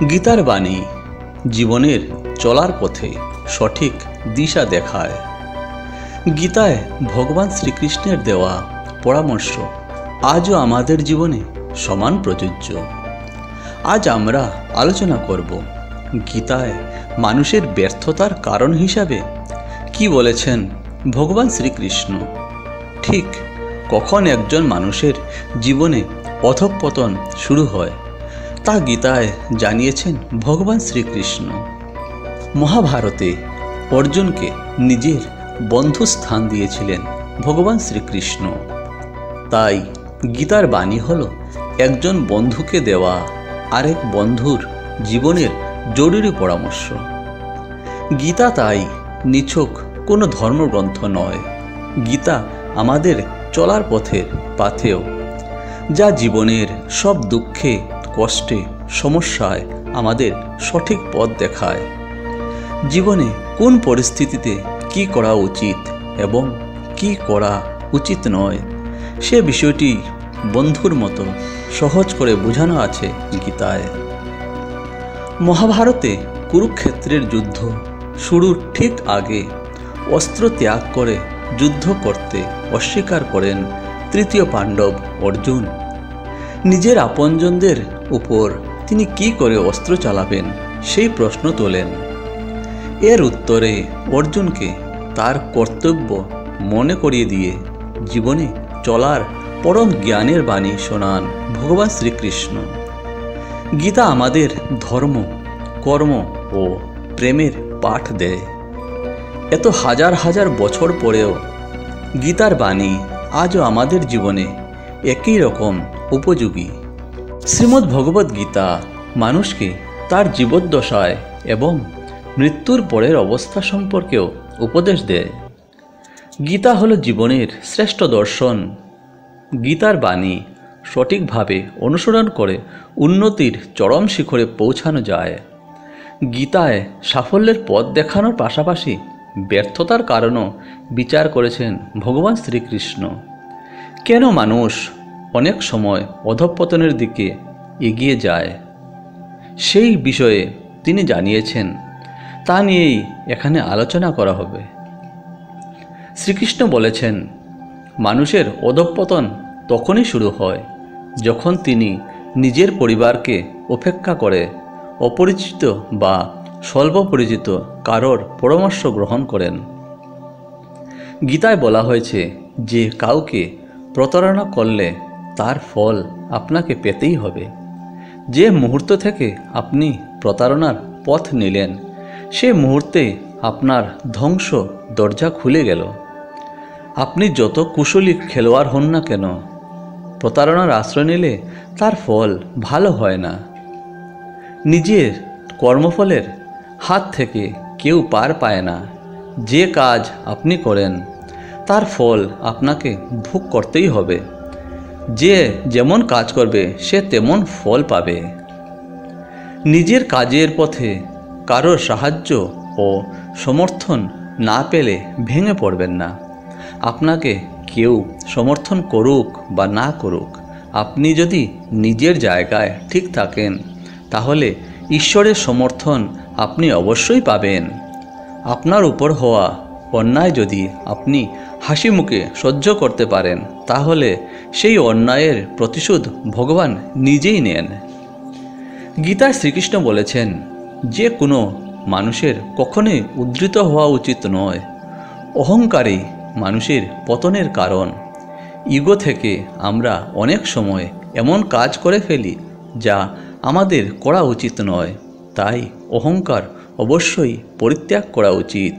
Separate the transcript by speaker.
Speaker 1: গীতার বাণী জীবনের চলার পথে সঠিক দিশা দেখায়। গীতায় ভগবান শ্রীকৃষ্ণের দেওয়া পরামর্শ আজও আমাদের জীবনে সমান প্রযোজ্য। আজ আমরা আলোচনা করব গীতায় মানুষের ব্যর্থতার কারণ হিসাবে কি বলেছেন ভগবান শ্রীকৃষ্ণ। ঠিক কখন একজন মানুষের জীবনে অধঃপতন শুরু হয় তা গীতায় জানিয়েছেন ভগবান শ্রীকৃষ্ণ। মহাভারতে অর্জুনকে নিজের বন্ধু স্থান দিয়েছিলেন ভগবান শ্রীকৃষ্ণ। তাই গীতার বাণী হল একজন বন্ধুকে দেওয়া আরেক বন্ধুর জীবনের জরুরি পরামর্শ। গীতা তাই নিছক কোনো ধর্মগ্রন্থ নয়, গীতা আমাদের চলার পথের পাথেয়, যা জীবনের সব দুঃখে কষ্টে সমস্যায় আমাদের সঠিক পথ দেখায়। জীবনে কোন পরিস্থিতিতে কি করা উচিত এবং কি করা উচিত নয় সে বিষয়টি বন্ধুর মতো সহজ করে বোঝানো আছে গীতায়। মহাভারতে কুরুক্ষেত্রের যুদ্ধ শুরুর ঠিক আগে অস্ত্র ত্যাগ করে যুদ্ধ করতে অস্বীকার করেন তৃতীয় পাণ্ডব অর্জুন। নিজের আপনজনদের উপর তিনি কি করে অস্ত্র চালাবেন সেই প্রশ্ন তোলেন। এর উত্তরে অর্জুনকে তার কর্তব্য মনে করিয়ে দিয়ে জীবনে চলার পরম জ্ঞানের বাণী শোনান ভগবান শ্রীকৃষ্ণ। গীতা আমাদের ধর্ম, কর্ম ও প্রেমের পাঠ দেয়। এত হাজার হাজার বছর পরেও গীতার বাণী আজও আমাদের জীবনে একই রকম উপযোগী। শ্রীমদ্ ভগবদ্ গীতা মানুষকে তার জীবদ্দশায় এবং মৃত্যুর পরের অবস্থা সম্পর্কেও উপদেশ দেয়। গীতা হলো জীবনের শ্রেষ্ঠ দর্শন। গীতার বাণী সঠিকভাবে অনুসরণ করে উন্নতির চরম শিখরে পৌঁছানো যায়। গীতায় সাফল্যের পথ দেখানোর পাশাপাশি ব্যর্থতার কারণও বিচার করেছেন ভগবান শ্রীকৃষ্ণ। কেন মানুষ অনেক সময় অধঃপতনের দিকে এগিয়ে যায় সেই বিষয়ে তিনি জানিয়েছেন, তা নিয়েই এখানে আলোচনা করা হবে। শ্রীকৃষ্ণ বলেছেন, মানুষের অধঃপতন তখনই শুরু হয় যখন তিনি নিজের পরিবারকে উপেক্ষা করে অপরিচিত বা স্বল্প পরিচিত কারোর পরামর্শ গ্রহণ করেন। গীতায় বলা হয়েছে যে কাউকে প্রতারণা করলে তার ফল আপনাকে পেতেই হবে। যে মুহূর্ত থেকে আপনি প্রতারণার পথ নিলেন সে মুহূর্তে আপনার ধ্বংস দরজা খুলে গেল। আপনি যত কুশলী খেলোয়াড় হন না কেন, প্রতারণার আশ্রয় নিলে তার ফল ভালো হয় না। নিজের কর্মফলের হাত থেকে কেউ পার পায় না। যে কাজ আপনি করেন তার ফল আপনাকে ভোগ করতেই হবে। যে যেমন কাজ করবে সে তেমন ফল পাবে। নিজের কাজের পথে কারোর সাহায্য ও সমর্থন না পেলে ভেঙে পড়বেন না। আপনাকে কেউ সমর্থন করুক বা না করুক, আপনি যদি নিজের জায়গায় ঠিক থাকেন তাহলে ঈশ্বরের সমর্থন আপনি অবশ্যই পাবেন। আপনার উপর হওয়া অন্যায় যদি আপনি হাসি মুখে সহ্য করতে পারেন তাহলে সেই অন্যায়ের প্রতিশোধ ভগবান নিজেই নেন। গীতায় শ্রীকৃষ্ণ বলেছেন, যে কোনো মানুষের কখনোই উদ্ধৃত হওয়া উচিত নয়। অহংকারী মানুষের পতনের কারণ। ইগো থেকে আমরা অনেক সময় এমন কাজ করে ফেলি যা আমাদের করা উচিত নয়। তাই অহংকার অবশ্যই পরিত্যাগ করা উচিত।